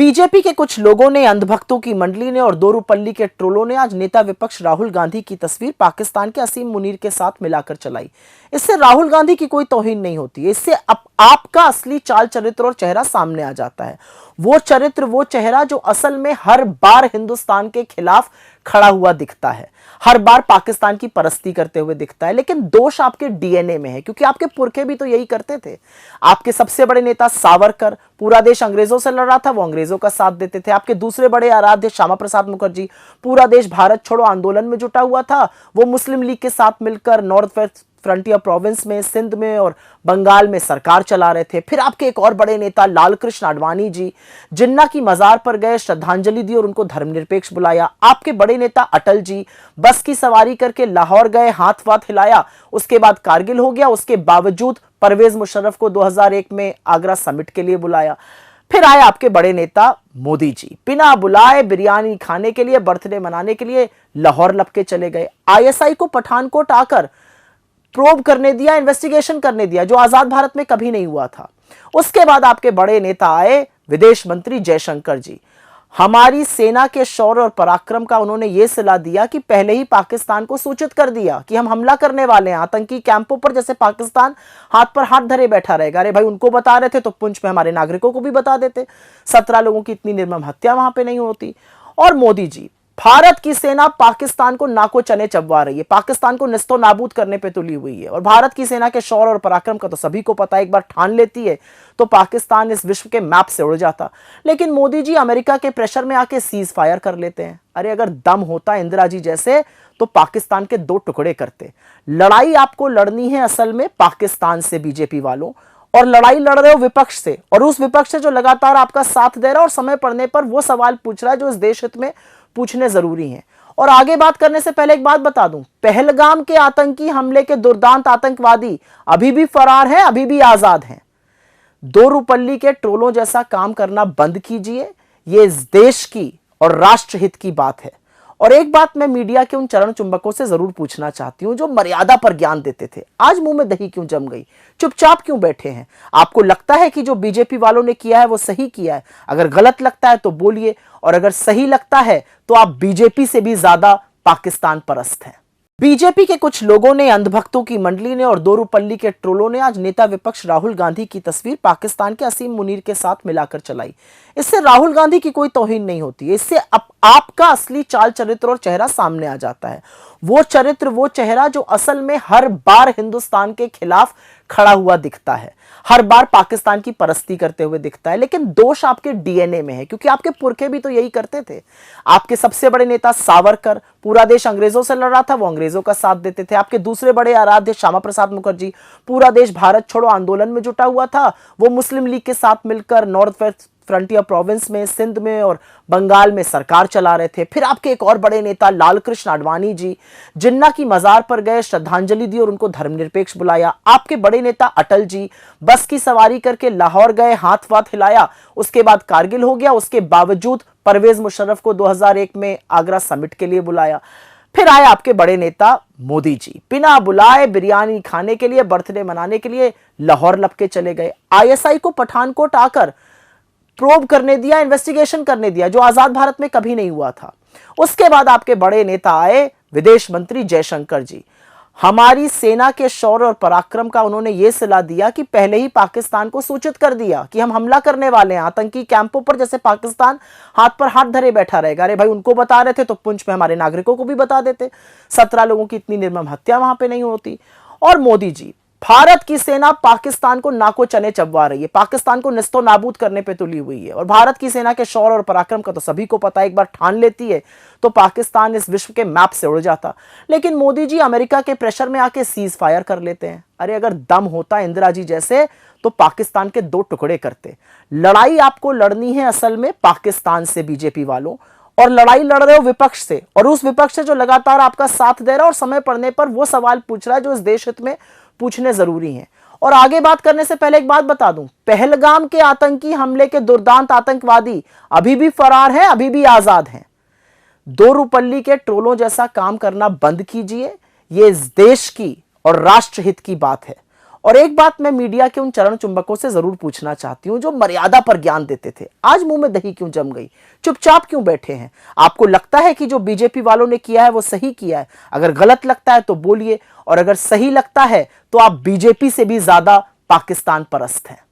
BJP के कुछ लोगों ने, अंधभक्तों की मंडली ने और दोरूपल्ली के ट्रोलों ने आज नेता विपक्ष राहुल गांधी की तस्वीर पाकिस्तान के असीम मुनीर के साथ मिलाकर चलाई। इससे राहुल गांधी की कोई तौहीन नहीं होती है, इससे आपका असली चाल चरित्र और चेहरा सामने आ जाता है। वो चरित्र, वो चेहरा जो असल में हर बार हिंदुस्तान के खिलाफ खड़ा हुआ दिखता है, हर बार पाकिस्तान की परस्ती करते हुए दिखता है। लेकिन दोष आपके डीएनए में है, क्योंकि आपके पुरखे भी तो यही करते थे। आपके सबसे बड़े नेता सावरकर, पूरा देश अंग्रेजों से लड़ रहा था, वो अंग्रेजों का साथ देते थे। आपके दूसरे बड़े आराध्य श्यामा प्रसाद मुखर्जी, पूरा देश भारत छोड़ो आंदोलन में जुटा हुआ था, वो मुस्लिम लीग के साथ मिलकर नॉर्थ वेस्ट फ्रंटियर प्रोविंस में, सिंध में और बंगाल में सरकार चला रहे थे। फिर आपके एक और बड़े नेता लाल कृष्ण आडवाणी जी, जिन्ना की मजार पर गए, श्रद्धांजलि दी और उनको धर्मनिरपेक्ष बुलाया। आपके बड़े नेता अटल जी बस की सवारी करके लाहौर गए, हाथ वाथ हिलाया, उसके बाद कारगिल हो गया। उसके बावजूद परवेज मुशर्रफ को 2001 में आगरा समिट के लिए बुलाया। फिर आए आपके बड़े नेता मोदी जी, बिना बुलाए बिरयानी खाने के लिए, बर्थडे मनाने के लिए लाहौर लपके चले गए। आईएसआई को पठानकोट आकर प्रोब करने दिया, इन्वेस्टिगेशन करने दिया, जो आजाद भारत में कभी नहीं हुआ था। उसके बाद आपके बड़े नेता आए विदेश मंत्री जयशंकर जी। हमारी सेना के शौर्य और पराक्रम का उन्होंने यह सलाह दिया कि पहले ही पाकिस्तान को सूचित कर दिया कि हम हमला करने वाले हैं आतंकी कैंपों पर। जैसे पाकिस्तान हाथ पर हाथ धरे बैठा रहेगा, अरे भाई उनको बता रहे थे तो पुंछ में हमारे नागरिकों को भी बता देते, 17 लोगों की इतनी निर्मम हत्या वहां पे नहीं होती। और मोदी जी, भारत की सेना पाकिस्तान को नाको चने चबवा रही है, पाकिस्तान को निस्तो नाबूद करने पे तुली हुई है। और भारत की सेना के शौर्य और पराक्रम का तो सभी को पता है, एक बार ठान लेती है तो पाकिस्तान इस विश्व के मैप से उड़ जाता। लेकिन मोदी जी अमेरिका के प्रेशर में आके सीज फायर कर लेते हैं। अरे अगर दम होता इंदिरा जी जैसे तो पाकिस्तान के 2 टुकड़े करते। लड़ाई आपको लड़नी है असल में पाकिस्तान से, बीजेपी वालों, और लड़ाई लड़ रहे हो विपक्ष से, और उस विपक्ष से जो लगातार आपका साथ दे रहा है और समय पड़ने पर वो सवाल पूछ रहा है जो इस देश हित में पूछने जरूरी हैं। और आगे बात करने से पहले एक बात बता दूं, पहलगाम के आतंकी हमले के दुर्दांत आतंकवादी अभी भी फरार हैं, अभी भी आजाद हैं। दोरूपल्ली के ट्रोलों जैसा काम करना बंद कीजिए, ये इस देश की और राष्ट्रहित की बात है। और एक बात मैं मीडिया के उन चरण चुंबकों से जरूर पूछना चाहती हूं जो मर्यादा पर ज्ञान देते थे, आज मुंह में दही क्यों जम गई, चुपचाप क्यों बैठे हैं? आपको लगता है कि जो बीजेपी वालों ने किया है वो सही किया है? अगर गलत लगता है तो बोलिए, और अगर सही लगता है तो आप बीजेपी से भी ज्यादा पाकिस्तान परस्त हैं। बीजेपी के कुछ लोगों ने, अंधभक्तों की मंडली ने और दोरूपल्ली के ट्रोलों ने आज नेता विपक्ष राहुल गांधी की तस्वीर पाकिस्तान के असीम मुनीर के साथ मिलाकर चलाई। इससे राहुल गांधी की कोई तौहीन नहीं होती है, इससे आपका असली चाल चरित्र और चेहरा सामने आ जाता है। वो चरित्र, वो चेहरा जो असल में हर बार हिंदुस्तान के खिलाफ खड़ा हुआ दिखता है, हर बार पाकिस्तान की परस्ती करते हुए दिखता है। लेकिन दोष आपके डीएनए में है, क्योंकि आपके पुरखे भी तो यही करते थे। आपके सबसे बड़े नेता सावरकर, पूरा देश अंग्रेजों से लड़ रहा था, वो अंग्रेजों का साथ देते थे। आपके दूसरे बड़े आराध्य श्यामा प्रसाद मुखर्जी, पूरा देश भारत छोड़ो आंदोलन में जुटा हुआ था, वो मुस्लिम लीग के साथ मिलकर नॉर्थ वेस्ट फ्रंटियर प्रोविंस में, सिंध में और बंगाल में सरकार चला रहे थे। फिर आपके एक और बड़े नेता लाल कृष्ण आडवाणी जी, जिन्ना की मजार पर गए, श्रद्धांजलि दी और उनको धर्मनिरपेक्ष बुलाया। आपके बड़े नेता अटल जी बस की सवारी करके लाहौर गए, हाथ वाथ हिलाया, उसके बाद कारगिल हो गया। उसके बावजूद परवेज मुशर्रफ को 2001 में आगरा समिट के लिए बुलाया। फिर आए आपके बड़े नेता मोदी जी, बिना बुलाए बिरयानी खाने के लिए, बर्थडे मनाने के लिए लाहौर लपके चले गए। आईएसआई को पठानकोट आकर प्रोब करने दिया, इन्वेस्टिगेशन करने दिया, जो आजाद भारत में कभी नहीं हुआ था। उसके बाद आपके बड़े नेता आए विदेश मंत्री जयशंकर जी। हमारी सेना के शौर्य और पराक्रम का उन्होंने यह सलाह दिया कि पहले ही पाकिस्तान को सूचित कर दिया कि हम हमला करने वाले हैं आतंकी कैंपों पर। जैसे पाकिस्तान हाथ पर हाथ धरे बैठा रहेगा, अरे भाई उनको बता रहे थे तो पुंछ में हमारे नागरिकों को भी बता देते, 17 लोगों की इतनी निर्मम हत्या वहां पे नहीं होती। और मोदी जी, भारत की सेना पाकिस्तान को नाको चने चबवा रही है, पाकिस्तान को निस्तो नाबूद करने पे तुली हुई है। और भारत की सेना के शौर्य और पराक्रम का तो सभी को पता है, एक बार ठान लेती है तो पाकिस्तान इस विश्व के मैप से उड़ जाता। लेकिन मोदी जी अमेरिका के प्रेशर में आके सीज फायर कर लेते हैं। अरे अगर दम होता इंदिरा जी जैसे तो पाकिस्तान के 2 टुकड़े करते। लड़ाई आपको लड़नी है असल में पाकिस्तान से, बीजेपी वालों, और लड़ाई लड़ रहे हो विपक्ष से, और उस विपक्ष से जो लगातार आपका साथ दे रहा है और समय पड़ने पर वो सवाल पूछ रहा है जो इस देश हित में पूछने जरूरी हैं। और आगे बात करने से पहले एक बात बता दूं, पहलगाम के आतंकी हमले के दुर्दांत आतंकवादी अभी भी फरार हैं, अभी भी आजाद हैं। दोरूपल्ली के ट्रोलों जैसा काम करना बंद कीजिए, ये इस देश की और राष्ट्रहित की बात है। और एक बात मैं मीडिया के उन चरण चुंबकों से जरूर पूछना चाहती हूं जो मर्यादा पर ज्ञान देते थे, आज मुंह में दही क्यों जम गई, चुपचाप क्यों बैठे हैं? आपको लगता है कि जो बीजेपी वालों ने किया है वो सही किया है? अगर गलत लगता है तो बोलिए, और अगर सही लगता है तो आप बीजेपी से भी ज्यादा पाकिस्तान परस्त हैं।